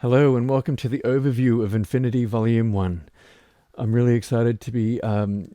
Hello and welcome to the overview of Infinity Volume 1. I'm really excited to be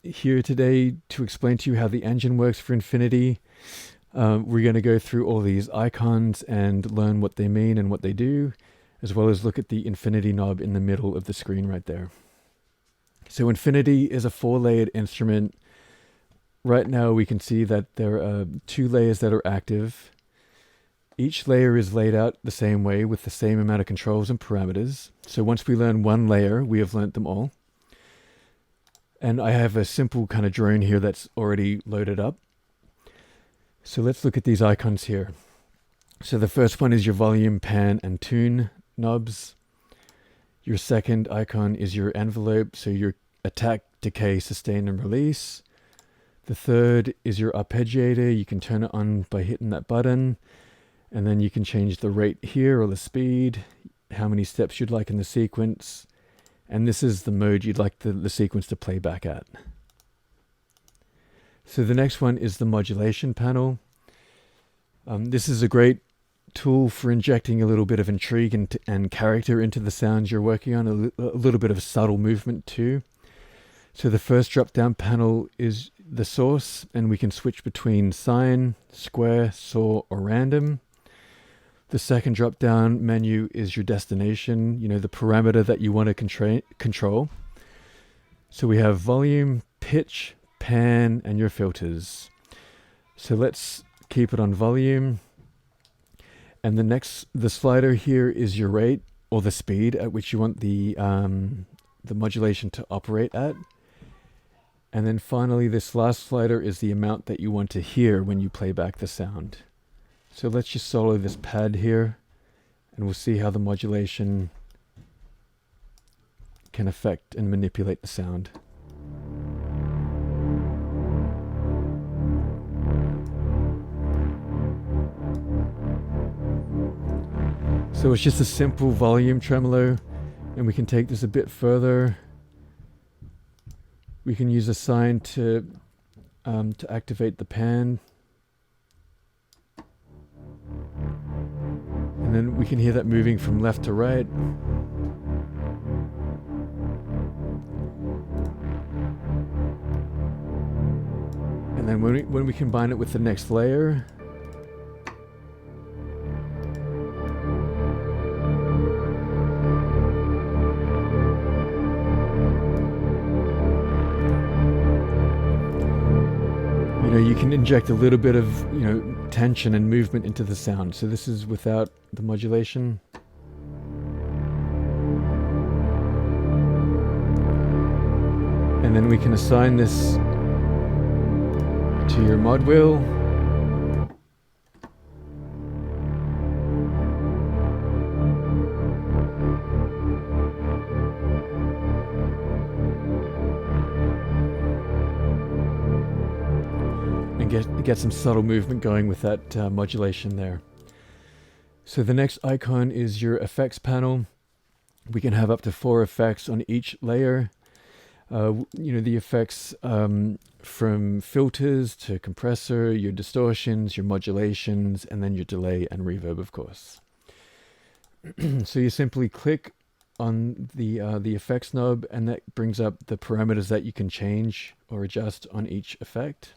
here today to explain to you how the engine works for Infinity. We're going to go through all these icons and learn what they mean and what they do, as well as look at the Infinity knob in the middle of the screen right there. So Infinity is a 4-layered instrument. Right now we can see that there are 2 layers that are active. Each layer is laid out the same way with the same amount of controls and parameters. So once we learn one layer, we have learnt them all. And I have a simple kind of drone here that's already loaded up. So let's look at these icons here. So the first one is your volume, pan, and tune knobs. Your second icon is your envelope, so your attack, decay, sustain, and release. The third is your arpeggiator. You can turn it on by hitting that button. And then you can change the rate here or the speed, how many steps you'd like in the sequence. And this is the mode you'd like the sequence to play back at. So the next one is the modulation panel. This is a great tool for injecting a little bit of intrigue and character into the sounds you're working on, a little bit of subtle movement too. So the first drop-down panel is the source, and we can switch between sine, square, saw, or random. The second drop-down menu is your destination, the parameter that you want to control. So we have volume, pitch, pan, and your filters. So let's keep it on volume. And the slider here is your rate or the speed at which you want the modulation to operate at. And then finally, this last slider is the amount that you want to hear when you play back the sound. So let's just solo this pad here, and we'll see how the modulation can affect and manipulate the sound. So it's just a simple volume tremolo, and we can take this a bit further. We can use a sine to activate the pan. And then we can hear that moving from left to right. And then when we combine it with the next layer, you can inject a little bit of, tension and movement into the sound. So this is without the modulation. And then we can assign this to your mod wheel. Get some subtle movement going with that modulation there. So the next icon is your effects panel. We can have up to 4 effects on each layer. The effects from filters to compressor, your distortions, your modulations, and then your delay and reverb, of course. So you simply click on the effects knob, and that brings up the parameters that you can change or adjust on each effect.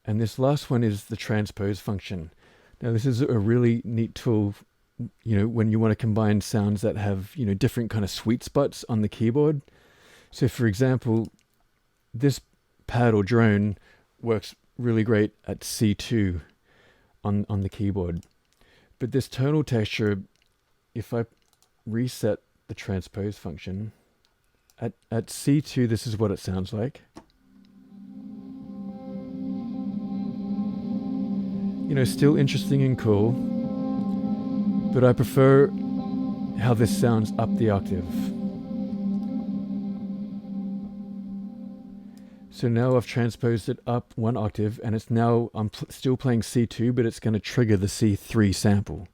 And this last one is the transpose function. Now this is a really neat tool, when you want to combine sounds that have, different kind of sweet spots on the keyboard. So for example, this pad or drone works really great at C2 on the keyboard. But this tonal texture, if I reset the transpose function, at C2 this is what it sounds like. Still interesting and cool, but I prefer how this sounds up the octave. So now I've transposed it up 1 octave, and it's now, I'm still playing C2, but it's going to trigger the C3 sample.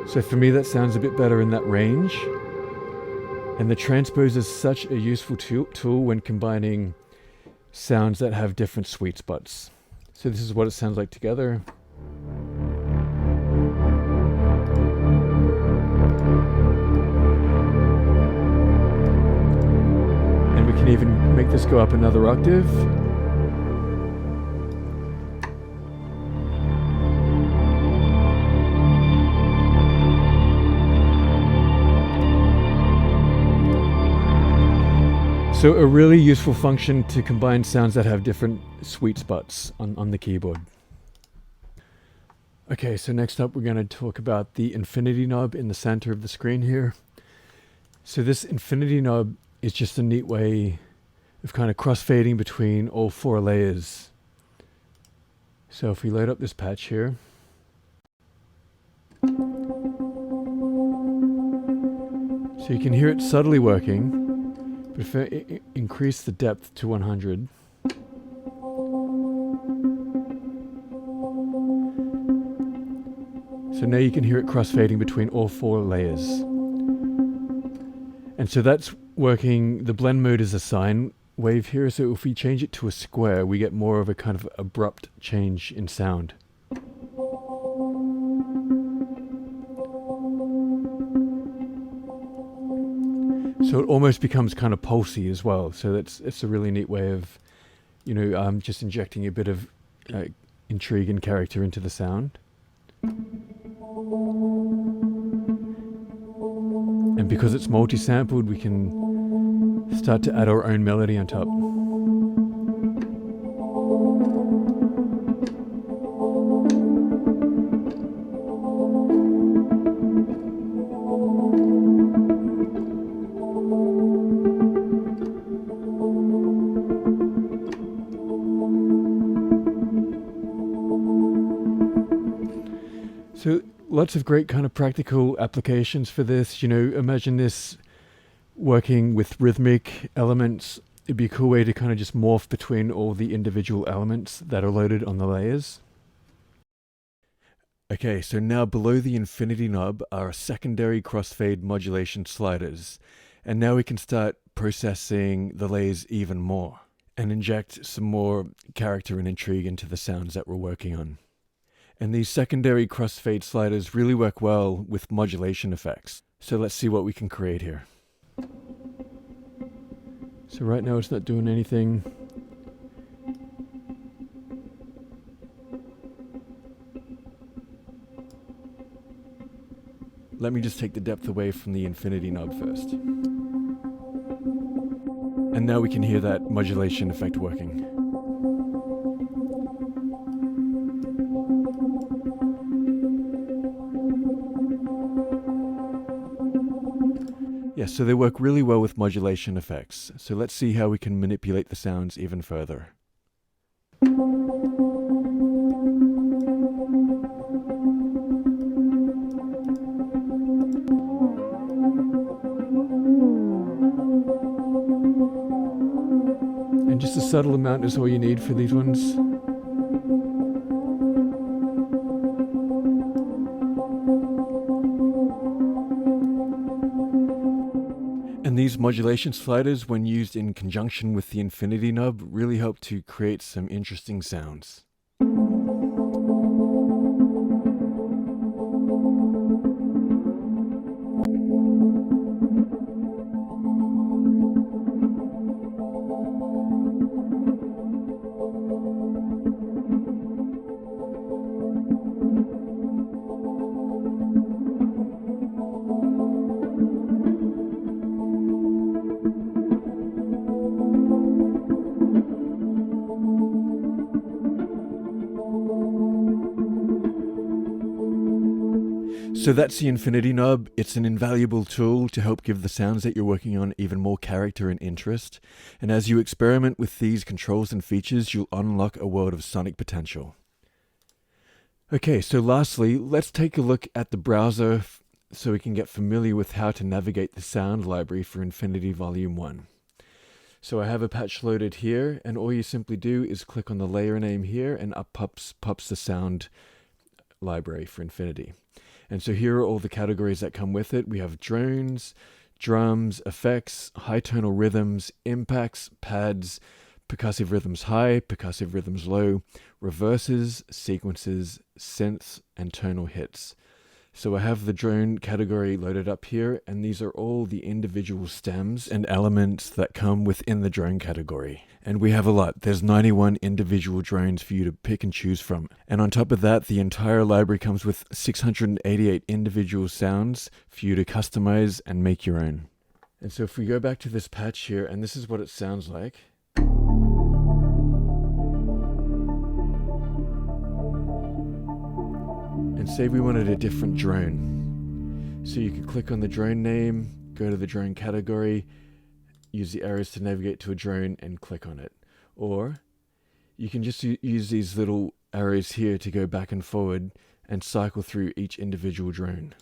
So for me that sounds a bit better in that range. And the transpose is such a useful tool when combining sounds that have different sweet spots. So this is what it sounds like together. And we can even make this go up another octave. So a really useful function to combine sounds that have different sweet spots on the keyboard. Okay, so next up we're going to talk about the infinity knob in the center of the screen here. So this infinity knob is just a neat way of kind of crossfading between all four layers. So if we load up this patch here, so you can hear it subtly working. But if I increase the depth to 100, so now you can hear it crossfading between all four layers. And so that's working. The blend mode is a sine wave here, so if we change it to a square, we get more of a kind of abrupt change in sound. So it almost becomes kind of pulsy as well. So it's a really neat way of, just injecting a bit of intrigue and character into the sound. And because it's multi-sampled, we can start to add our own melody on top. So lots of great kind of practical applications for this. Imagine this working with rhythmic elements. It'd be a cool way to kind of just morph between all the individual elements that are loaded on the layers. Okay, so now below the infinity knob are secondary crossfade modulation sliders. And now we can start processing the layers even more and inject some more character and intrigue into the sounds that we're working on. And these secondary crossfade sliders really work well with modulation effects. So let's see what we can create here. So right now it's not doing anything. Let me just take the depth away from the infinity knob first. And now we can hear that modulation effect working. Yes, so they work really well with modulation effects. So let's see how we can manipulate the sounds even further. And just a subtle amount is all you need for these ones. And these modulation sliders, when used in conjunction with the infinity knob, really help to create some interesting sounds. So that's the infinity knob. It's an invaluable tool to help give the sounds that you're working on even more character and interest. And as you experiment with these controls and features, you'll unlock a world of sonic potential. Okay, so lastly, let's take a look at the browser so we can get familiar with how to navigate the sound library for Infinity Volume 1. So I have a patch loaded here, and all you simply do is click on the layer name here, and up pops the sound library for Infinity. And so here are all the categories that come with it. We have drones, drums, effects, high tonal rhythms, impacts, pads, percussive rhythms high, percussive rhythms low, reverses, sequences, synths, and tonal hits. So I have the drone category loaded up here, and these are all the individual stems and elements that come within the drone category. And we have a lot. There's 91 individual drones for you to pick and choose from. And on top of that, the entire library comes with 688 individual sounds for you to customize and make your own. And so if we go back to this patch here, and this is what it sounds like. And say we wanted a different drone. So you could click on the drone name, go to the drone category, use the arrows to navigate to a drone and click on it. Or you can just use these little arrows here to go back and forward and cycle through each individual drone.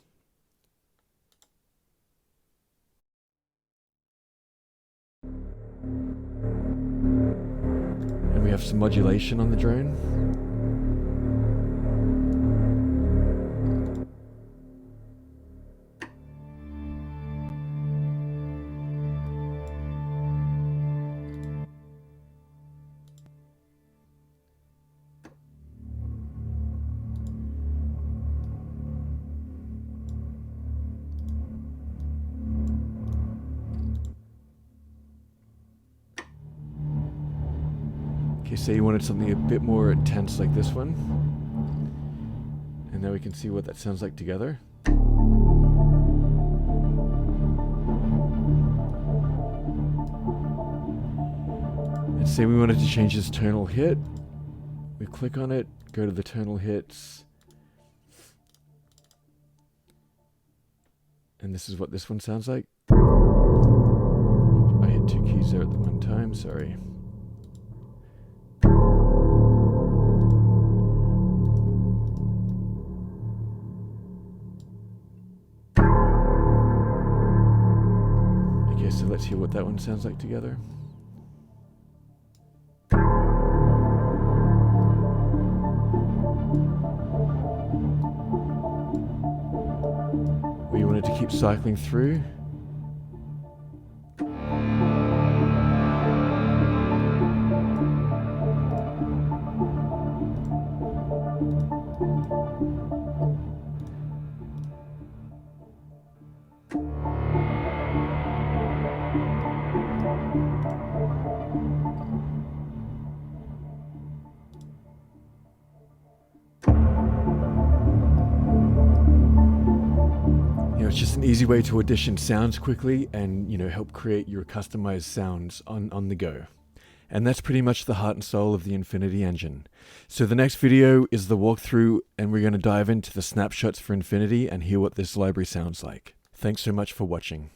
And we have some modulation on the drone. Okay, say you wanted something a bit more intense like this one. And now we can see what that sounds like together. And say we wanted to change this tonal hit. We click on it, go to the tonal hits. And this is what this one sounds like. I hit two keys there at the one time, sorry. Okay, so let's hear what that one sounds like together. We wanted to keep cycling through. It's just an easy way to audition sounds quickly and, help create your customized sounds on the go. And that's pretty much the heart and soul of the Infinity Engine. So the next video is the walkthrough, and we're going to dive into the snapshots for Infinity and hear what this library sounds like. Thanks so much for watching.